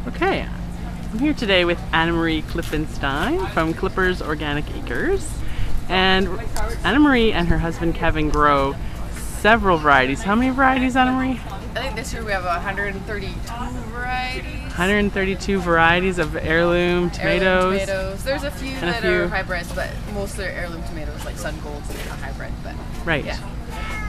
Okay, I'm here today with AnnaMarie Klippenstein from Klippers Organic Acres. And AnnaMarie and her husband Kevin grow several varieties. How many varieties, AnnaMarie? I think this year we have 132 varieties. 132 varieties of heirloom tomatoes. Heirloom tomatoes. There's a few that are hybrids, but mostly are heirloom tomatoes, like Sun Golds, and they're not hybrid. But right. Yeah.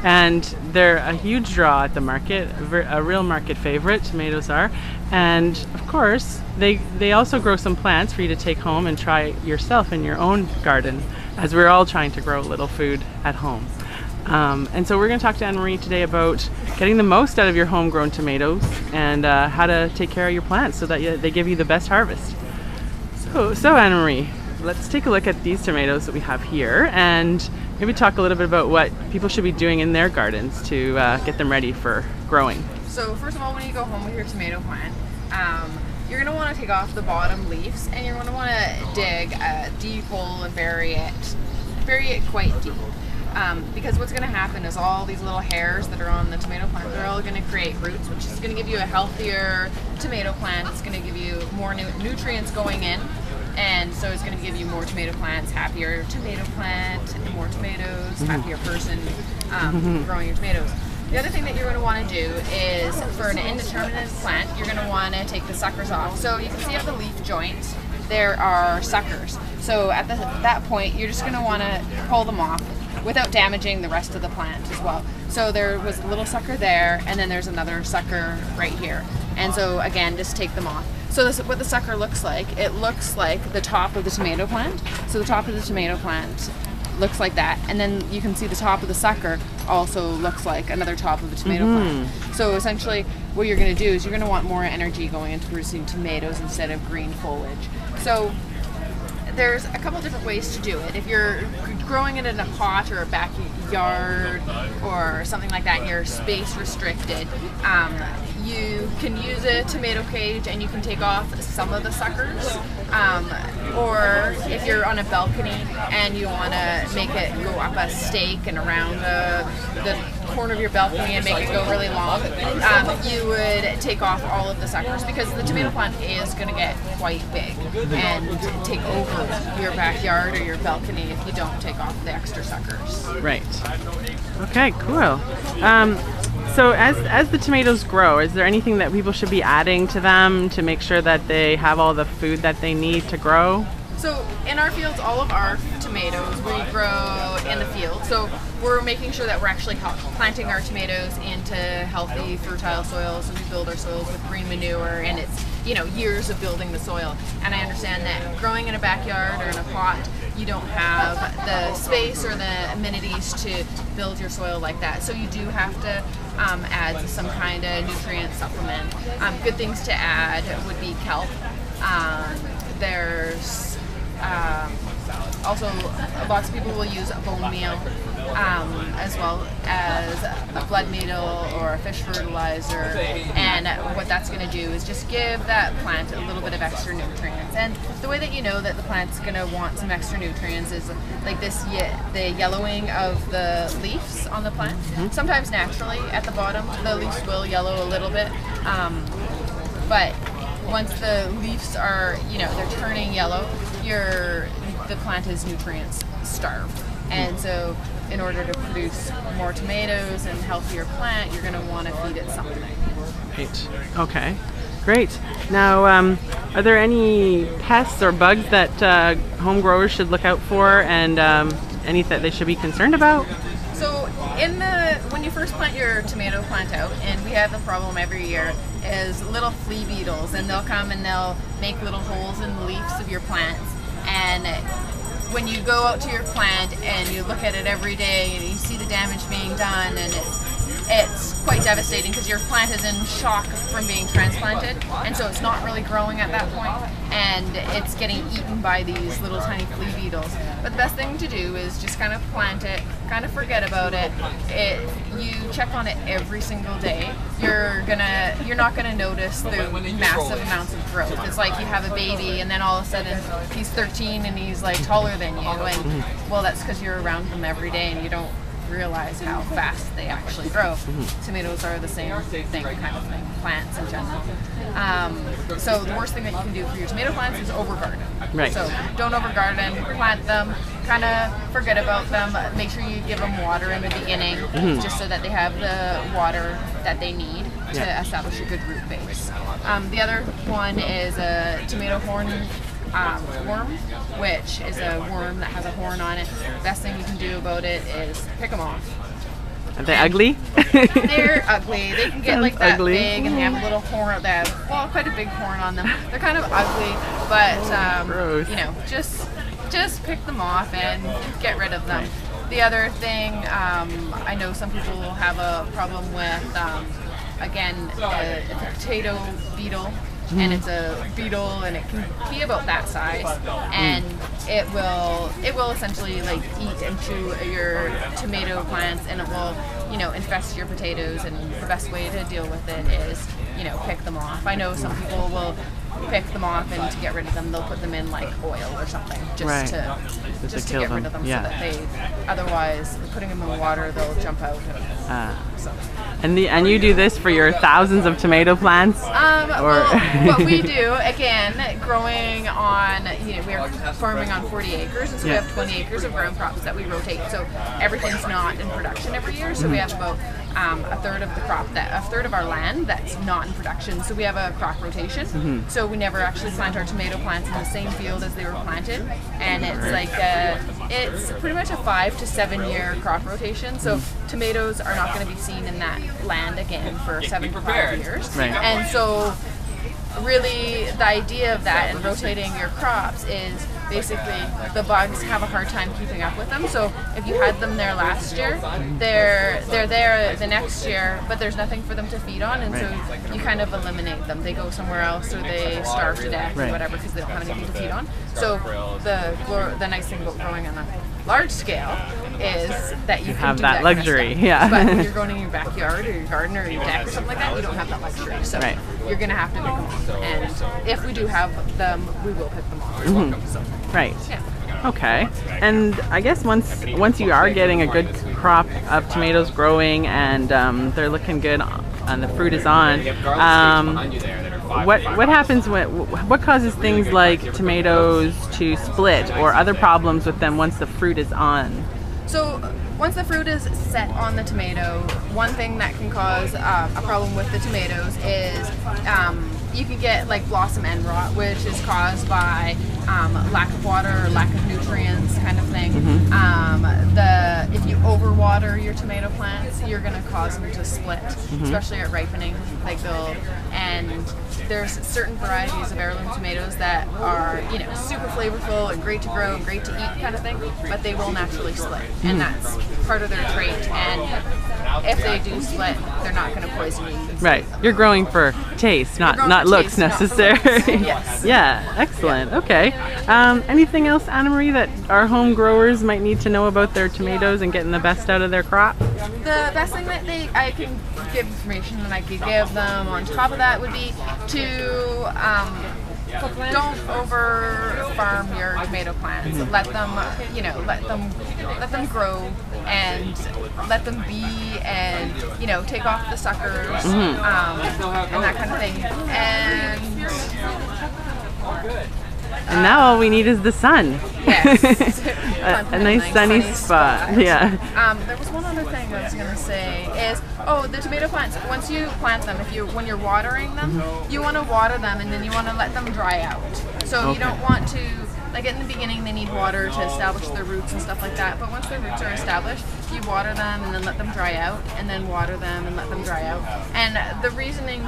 And they're a huge draw at the market, a real market favorite, tomatoes are. And of course, they also grow some plants for you to take home and try yourself in your own garden, as we're all trying to grow a little food at home. And so we're going to talk to AnnaMarie today about getting the most out of your homegrown tomatoes and how to take care of your plants so that they give you the best harvest. So AnnaMarie, let's take a look at these tomatoes that we have here and maybe talk a little bit about what people should be doing in their gardens to get them ready for growing. So first of all, when you go home with your tomato plant, you're going to want to take off the bottom leaves, and you're going to want to dig a deep hole and bury it quite deep. Because what's going to happen is all these little hairs that are on the tomato plant, they're all going to create roots, which is going to give you a healthier tomato plant. It's going to give you more nutrients going in, and so it's going to give you more tomato plants, happier tomato plant, more tomatoes, happier person growing your tomatoes. The other thing that you're going to want to do is, for an indeterminate plant, you're going to want to take the suckers off. So you can see at the leaf joints, there are suckers. So at that point, you're just going to want to pull them off without damaging the rest of the plant as well. So there was a little sucker there, and then there's another sucker right here. And so again, just take them off. So this is what the sucker looks like. It looks like the top of the tomato plant. So the top of the tomato plant looks like that, and then you can see the top of the sucker also looks like another top of the tomato plant. So essentially what you're going to do is you're going to want more energy going into producing tomatoes instead of green foliage. So there's a couple different ways to do it. If you're growing it in a pot or a backyard or something like that, and you're space restricted, you can use a tomato cage and you can take off some of the suckers. Or if you're on a balcony and you want to make it go up a stake and around the corner of your balcony and make it go really long, you would take off all of the suckers, because the tomato plant is going to get quite big and take over your backyard or your balcony if you don't take off the extra suckers. Right. Okay, cool. So as the tomatoes grow, is there anything that people should be adding to them to make sure that they have all the food that they need to grow? So in our fields, all of our tomatoes we grow in the field. So we're making sure that we're actually planting our tomatoes into healthy, fertile soils, and we build our soils with green manure, and it's, you know, years of building the soil. And I understand that growing in a backyard or in a pot, you don't have the space or the amenities to build your soil like that. So you do have to add some kind of nutrient supplement. Good things to add would be kelp. There's also lots of people will use bone meal, as well as a blood meal or a fish fertilizer, and what that's going to do is just give that plant a little bit of extra nutrients. And the way that you know that the plant's going to want some extra nutrients is like this, the yellowing of the leaves on the plant. Sometimes naturally at the bottom the leaves will yellow a little bit, but once the leaves are, you know, they're turning yellow, the plant is nutrients starved. And so in order to produce more tomatoes and healthier plant, you're going to want to feed it something. Right. Okay. Great. Now, are there any pests or bugs that home growers should look out for, and any that they should be concerned about? So when you first plant your tomato plant out, and we have the problem every year, is little flea beetles, and they'll come and they'll make little holes in the leaves of your plants. And when you go out to your plant and you look at it every day and you see the damage being done, and it's quite devastating because your plant is in shock from being transplanted, and so it's not really growing at that point, and it's getting eaten by these little tiny flea beetles. But the best thing to do is just kind of plant it, kind of forget about it. You check on it every single day. You're not gonna notice the massive amounts of growth. It's like you have a baby and then all of a sudden he's 13 and he's like taller than you, and well, that's because you're around him every day and you don't realize how fast they actually grow. Tomatoes are the same thing, kind of thing, plants in general. So the worst thing that you can do for your tomato plants is overgarden. Right. So don't overgarden, plant them, kind of forget about them. Make sure you give them water in the beginning, just so that they have the water that they need to establish a good root base. The other one is a tomato horn worm, which is a worm that has a horn on it. Best thing you can do about it is pick them off. Are they ugly? They're ugly. They can get like that ugly. big, and they have a little horn. They have, well, quite a big horn on them. They're kind of ugly, but Gross. you know, just pick them off and get rid of them. The other thing, I know some people have a problem with, again, it's a potato beetle. And it's a beetle, and it can be about that size, and it will essentially like eat into your tomato plants, and it will, you know, infest your potatoes. And the best way to deal with it is, you know, pick them off. I know some people will pick them off, and to get rid of them, they'll put them in like oil or something, just to get rid of them, so that they, otherwise putting them in water, they'll jump out. So. And you do this for your thousands of tomato plants? Well, what we do, again, growing on, you know, we are farming on 40 acres, and so we have 20 acres of ground crops that we rotate. So everything's not in production every year. So we have about a third of the crop, a third of our land that's not in production. So we have a crop rotation. So we never actually plant our tomato plants in the same field as they were planted, and it's like it's pretty much a 5 to 7 year crop rotation. So tomatoes are not going to be seen in that land again for 7 to 5 years. Right. And so really the idea of that and rotating your crops is basically the bugs have a hard time keeping up with them. So if you had them there last year, they're there the next year, but there's nothing for them to feed on, and so you kind of eliminate them. They go somewhere else, or they starve to death or whatever, because they don't have anything to feed on. So the nice thing about growing on a large scale is that you can have do that luxury. But when you're growing in your backyard or your garden or your deck or something like that, you don't have that luxury. So you're going to have to pick them off. And if we do have them, we will pick them off. So, right. Okay. And I guess once you are getting a good crop of tomatoes growing, and they're looking good and the fruit is on, what happens what causes things like tomatoes to split or other problems with them once the fruit is on? So once the fruit is set on the tomato, one thing that can cause a problem with the tomatoes is you can get like blossom end rot, which is caused by lack of water or lack of nutrients, kind of thing. If you overwater your tomato plants, you're going to cause them to split, especially at ripening. And there's certain varieties of heirloom tomatoes that are, you know, super flavorful and great to grow and great to eat, kind of thing, but they will naturally split, and that's part of their trait. And if they do split, they're not going to poison you. Right. You're growing for taste, not looks necessarily. Yes. Yeah. Excellent. Okay. Anything else, AnnaMarie, that our home growers might need to know about their tomatoes and getting the best out of their crop? The best thing that I can give information that I could give them on top of that would be to don't over farm your tomato plants. Let them, you know, let them grow and let them be, and, you know, take off the suckers and that kind of thing. And now all we need is the sun. Yes. a nice sunny spot. Yeah. There was one other thing I was going to say is, the tomato plants, once you plant them, when you're watering them, you want to water them, and then you want to let them dry out. So you don't want to, like in the beginning they need water to establish their roots and stuff like that, but once their roots are established, you water them and then let them dry out, and then water them and let them dry out. And the reasoning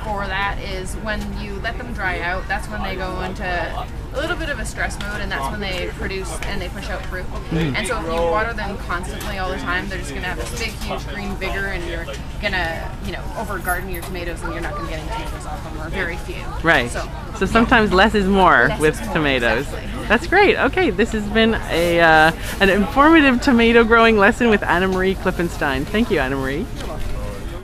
for that is when you let them dry out, that's when they go into a little bit of a stress mode, and that's when they produce and they push out fruit. And so if you water them constantly all the time, they're just going to have this big, huge green vigor, and you're going to, you know, over garden your tomatoes, and you're not going to get any tomatoes off them, or very few. Right. So sometimes less is more with tomatoes. Exactly. That's great. Okay, this has been an informative tomato growing lesson with AnnaMarie Klippenstein. Thank you, AnnaMarie.